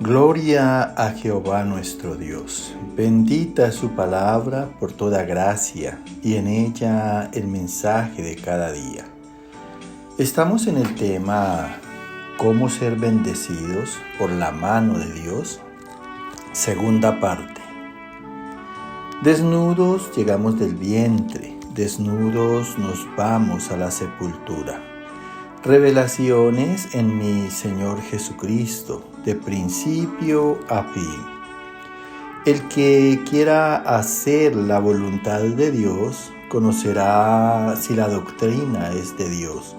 Gloria a Jehová nuestro Dios. Bendita es su palabra por toda gracia y en ella el mensaje de cada día. Estamos en el tema ¿Cómo ser bendecidos por la mano de Dios? Segunda parte. Desnudos llegamos del vientre, desnudos nos vamos a la sepultura. Revelaciones en mi Señor Jesucristo, de principio a fin. El que quiera hacer la voluntad de Dios, conocerá si la doctrina es de Dios,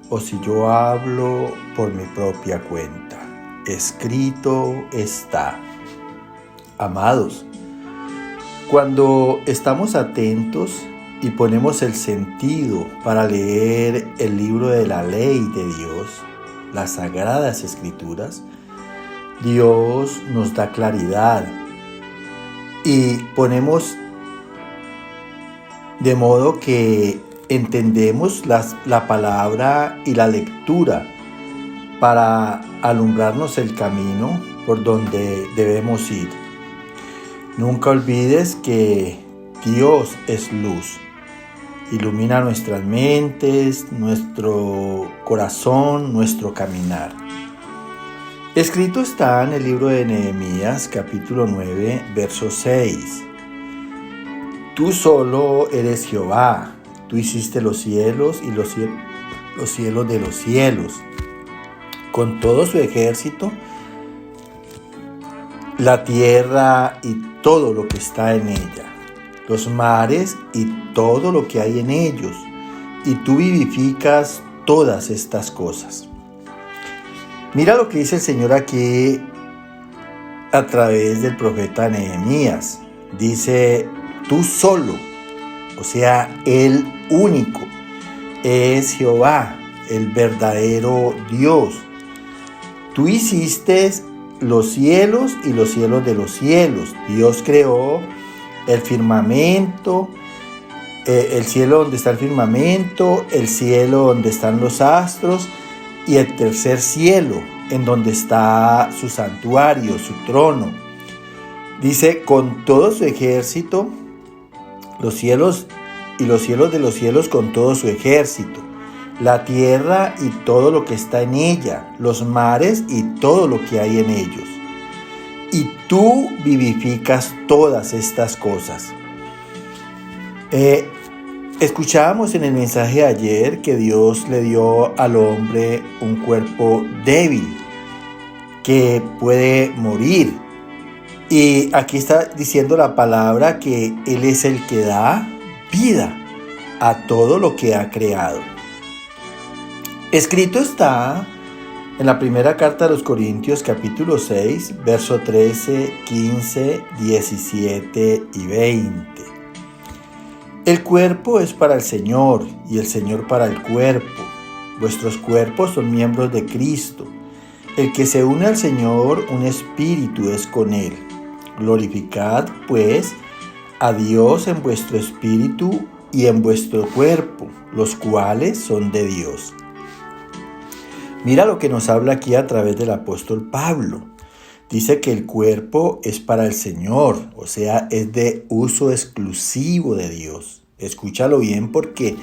o si yo hablo por mi propia cuenta. Escrito está. Amados, cuando estamos atentos y ponemos el sentido para leer el libro de la ley de Dios, las Sagradas Escrituras, Dios nos da claridad y ponemos de modo que entendemos la palabra y la lectura para alumbrarnos el camino por donde debemos ir. Nunca olvides que Dios es luz. Ilumina nuestras mentes, nuestro corazón, nuestro caminar. Escrito está en el libro de Nehemías, capítulo 9, verso 6. Tú solo eres Jehová, tú hiciste los cielos y los cielos de los cielos, con todo su ejército, la tierra y todo lo que está en ella, los mares y todo lo que hay en ellos, y tú vivificas todas estas cosas. Mira lo que dice el Señor aquí a través del profeta Nehemías. Dice, tú solo, o sea, el único, es Jehová, el verdadero Dios. Tú hiciste los cielos y los cielos de los cielos. Dios creó el firmamento, el cielo donde está el firmamento, el cielo donde están los astros y el tercer cielo en donde está su santuario, su trono. Dice, con todo su ejército, los cielos y los cielos de los cielos con todo su ejército, la tierra y todo lo que está en ella, los mares y todo lo que hay en ellos. Y tú vivificas todas estas cosas. Escuchábamos en el mensaje de ayer que Dios le dio al hombre un cuerpo débil que puede morir. Y aquí está diciendo la palabra que Él es el que da vida a todo lo que ha creado. Escrito está en la primera carta a los Corintios, capítulo 6, verso 13, 15, 17 y 20. El cuerpo es para el Señor y el Señor para el cuerpo. Vuestros cuerpos son miembros de Cristo. El que se une al Señor, un espíritu es con Él. Glorificad, pues, a Dios en vuestro espíritu y en vuestro cuerpo, los cuales son de Dios. Mira lo que nos habla aquí a través del apóstol Pablo. Dice que el cuerpo es para el Señor, o sea, es de uso exclusivo de Dios. Escúchalo bien porque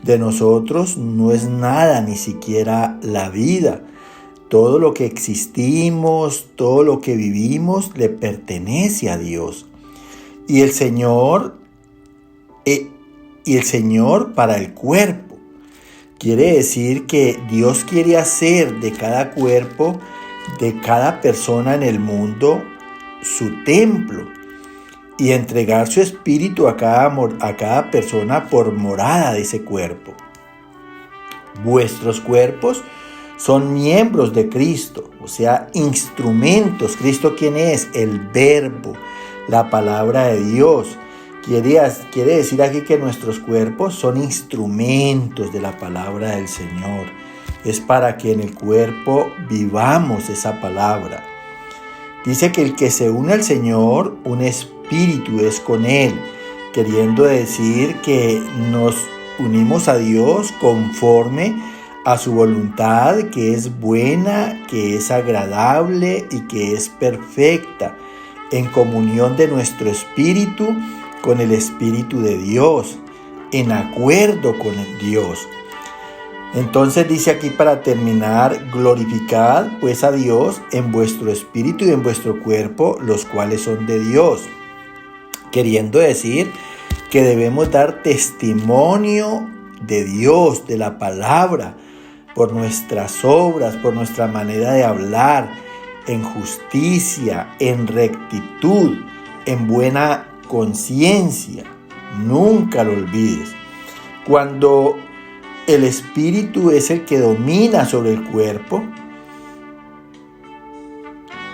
de nosotros no es nada, ni siquiera la vida. Todo lo que existimos, todo lo que vivimos, le pertenece a Dios. Y el Señor para el cuerpo. Quiere decir que Dios quiere hacer de cada cuerpo, de cada persona en el mundo, su templo y entregar su espíritu a cada persona por morada de ese cuerpo. Vuestros cuerpos son miembros de Cristo, o sea, instrumentos. ¿Cristo quién es? El Verbo, la palabra de Dios. Quiere decir aquí que nuestros cuerpos son instrumentos de la palabra del Señor. Es para que en el cuerpo vivamos esa palabra. Dice que el que se une al Señor, un espíritu es con Él, queriendo decir que nos unimos a Dios conforme a su voluntad, que es buena, que es agradable y que es perfecta, en comunión de nuestro espíritu con el Espíritu de Dios, en acuerdo con Dios. Entonces dice aquí para terminar: glorificad pues a Dios en vuestro espíritu y en vuestro cuerpo, los cuales son de Dios. Queriendo decir que debemos dar testimonio de Dios, de la palabra, por nuestras obras, por nuestra manera de hablar, en justicia, en rectitud, en buena conciencia. Nunca lo olvides. Cuando el espíritu es el que domina sobre el cuerpo,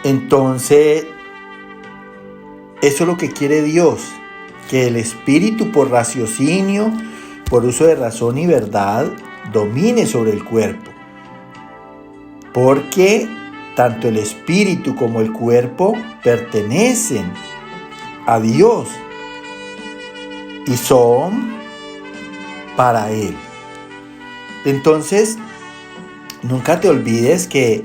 entonces eso es lo que quiere Dios, que el espíritu, por raciocinio, por uso de razón y verdad, domine sobre el cuerpo. Porque tanto el espíritu como el cuerpo pertenecen a Dios y son para Él. Entonces, nunca te olvides que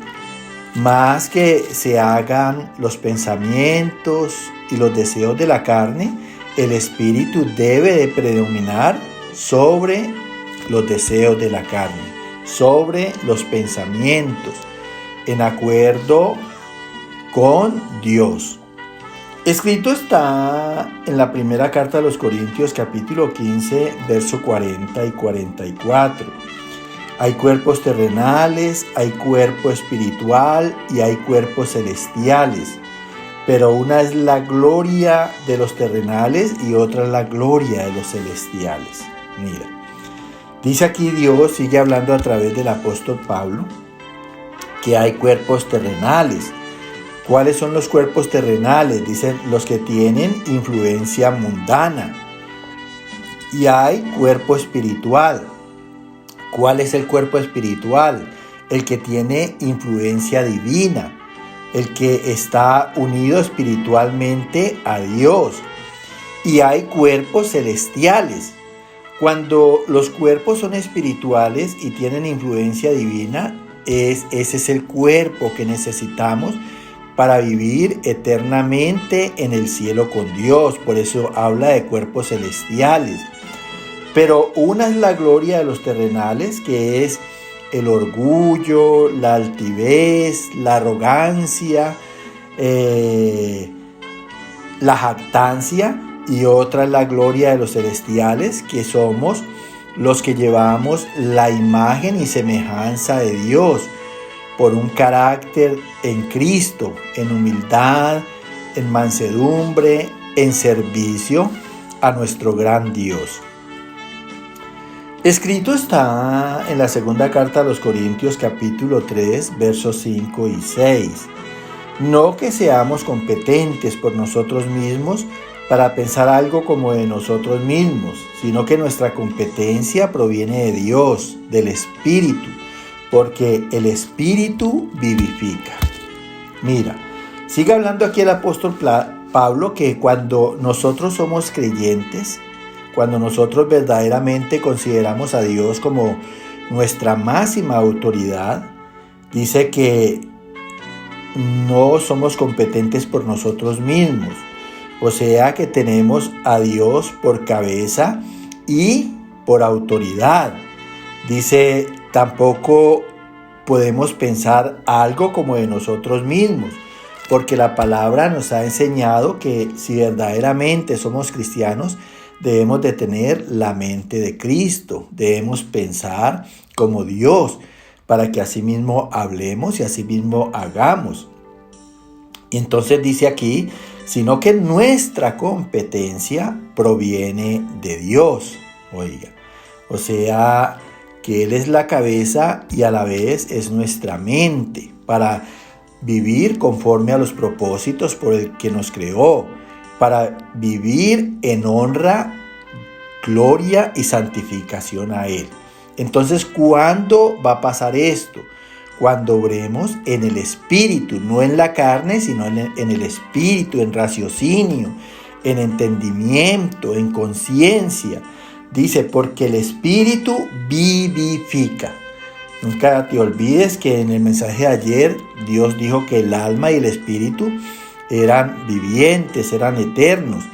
más que se hagan los pensamientos y los deseos de la carne, el espíritu debe de predominar sobre los deseos de la carne, sobre los pensamientos, en acuerdo con Dios. Escrito está en la primera carta de los Corintios, capítulo 15, verso 40 y 44. Hay cuerpos terrenales, hay cuerpo espiritual y hay cuerpos celestiales. Pero una es la gloria de los terrenales y otra es la gloria de los celestiales. Mira, dice aquí Dios, sigue hablando a través del apóstol Pablo, que hay cuerpos terrenales. ¿Cuáles son los cuerpos terrenales? Dicen los que tienen influencia mundana. Y hay cuerpo espiritual. ¿Cuál es el cuerpo espiritual? El que tiene influencia divina, el que está unido espiritualmente a Dios. Y hay cuerpos celestiales. Cuando los cuerpos son espirituales y tienen influencia divina, ese es el cuerpo que necesitamos para vivir eternamente en el cielo con Dios. Por eso habla de cuerpos celestiales. Pero una es la gloria de los terrenales, que es el orgullo, la altivez, la arrogancia, la jactancia. Y otra es la gloria de los celestiales, que somos los que llevamos la imagen y semejanza de Dios, por un carácter en Cristo, en humildad, en mansedumbre, en servicio a nuestro gran Dios. Escrito está en la segunda carta a los Corintios, capítulo 3, versos 5 y 6. No que seamos competentes por nosotros mismos para pensar algo como de nosotros mismos, sino que nuestra competencia proviene de Dios, del Espíritu, porque el Espíritu vivifica. Mira, sigue hablando aquí el apóstol Pablo que cuando nosotros somos creyentes, cuando nosotros verdaderamente consideramos a Dios como nuestra máxima autoridad, dice que no somos competentes por nosotros mismos. O sea que tenemos a Dios por cabeza y por autoridad. Dice, tampoco podemos pensar algo como de nosotros mismos, porque la palabra nos ha enseñado que si verdaderamente somos cristianos, debemos de tener la mente de Cristo, debemos pensar como Dios, para que así mismo hablemos y así mismo hagamos. Y entonces dice aquí, sino que nuestra competencia proviene de Dios. Oiga, o sea que Él es la cabeza y a la vez es nuestra mente para vivir conforme a los propósitos por el que nos creó, para vivir en honra, gloria y santificación a Él. Entonces, ¿cuándo va a pasar esto? Cuando obremos en el Espíritu, no en la carne, sino en el Espíritu, en raciocinio, en entendimiento, en conciencia. Dice, porque el Espíritu vivifica. Nunca te olvides que en el mensaje de ayer Dios dijo que el alma y el espíritu eran vivientes, eran eternos,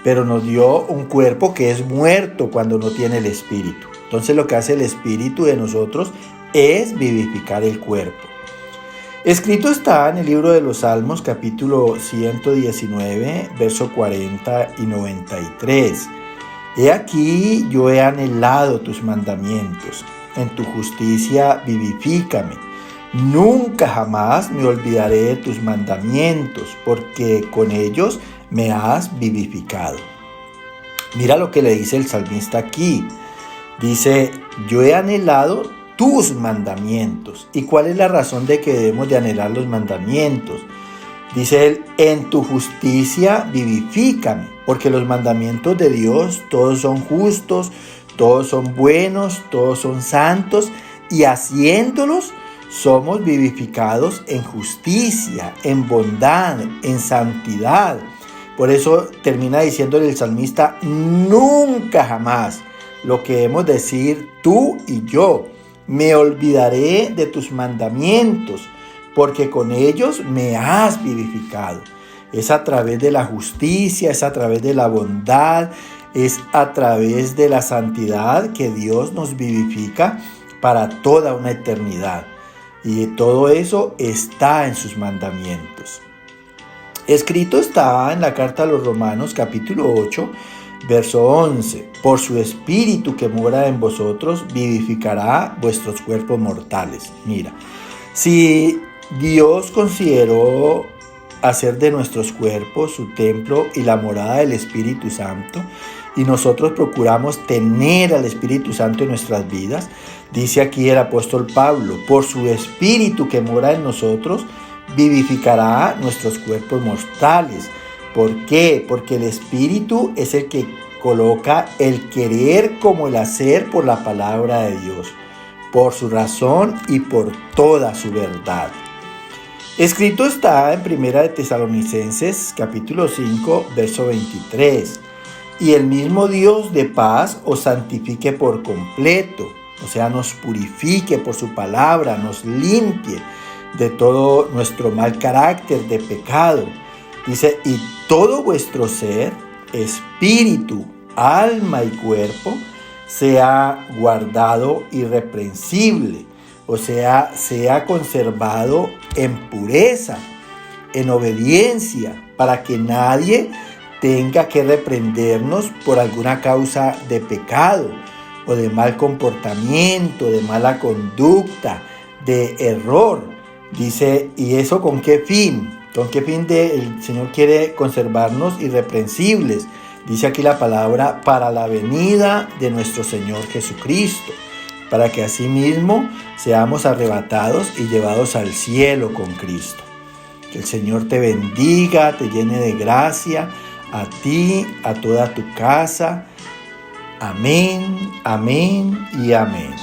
pero nos dio un cuerpo que es muerto cuando no tiene el espíritu. Entonces lo que hace el espíritu de nosotros es vivificar el cuerpo. Escrito está en el libro de los Salmos, capítulo 119, verso 40 y 93. He aquí, yo he anhelado tus mandamientos. En tu justicia vivifícame. Nunca jamás me olvidaré de tus mandamientos, porque con ellos me has vivificado. Mira lo que le dice el salmista aquí. Dice, yo he anhelado tus mandamientos. ¿Y cuál es la razón de que debemos de anhelar los mandamientos? Dice él, en tu justicia vivifícame, porque los mandamientos de Dios todos son justos, todos son buenos, todos son santos, y haciéndolos somos vivificados en justicia, en bondad, en santidad. Por eso termina diciéndole el salmista, nunca jamás, lo que debemos decir tú y yo, me olvidaré de tus mandamientos, porque con ellos me has vivificado. Es a través de la justicia, es a través de la bondad, es a través de la santidad que Dios nos vivifica para toda una eternidad. Y todo eso está en sus mandamientos. Escrito está en la carta a los Romanos, capítulo 8, verso 11. Por su espíritu que mora en vosotros, vivificará vuestros cuerpos mortales. Mira, si Dios consideró hacer de nuestros cuerpos su templo y la morada del Espíritu Santo, y nosotros procuramos tener al Espíritu Santo en nuestras vidas, dice aquí el apóstol Pablo, por su Espíritu que mora en nosotros, vivificará nuestros cuerpos mortales. ¿Por qué? Porque el Espíritu es el que coloca el querer como el hacer por la palabra de Dios, por su razón y por toda su verdad. Escrito está en Primera de Tesalonicenses, capítulo 5, verso 23. Y el mismo Dios de paz os santifique por completo, o sea, nos purifique por su palabra, nos limpie de todo nuestro mal carácter de pecado. Dice, y todo vuestro ser, espíritu, alma y cuerpo, sea guardado irreprensible, o sea conservado en pureza, en obediencia, para que nadie tenga que reprendernos por alguna causa de pecado o de mal comportamiento, de mala conducta, de error. Dice, ¿y eso con qué fin? ¿Con qué fin el Señor quiere conservarnos irreprensibles? Dice aquí la palabra, para la venida de nuestro Señor Jesucristo, para que asimismo seamos arrebatados y llevados al cielo con Cristo. Que el Señor te bendiga, te llene de gracia, a ti, a toda tu casa. Amén, amén y amén.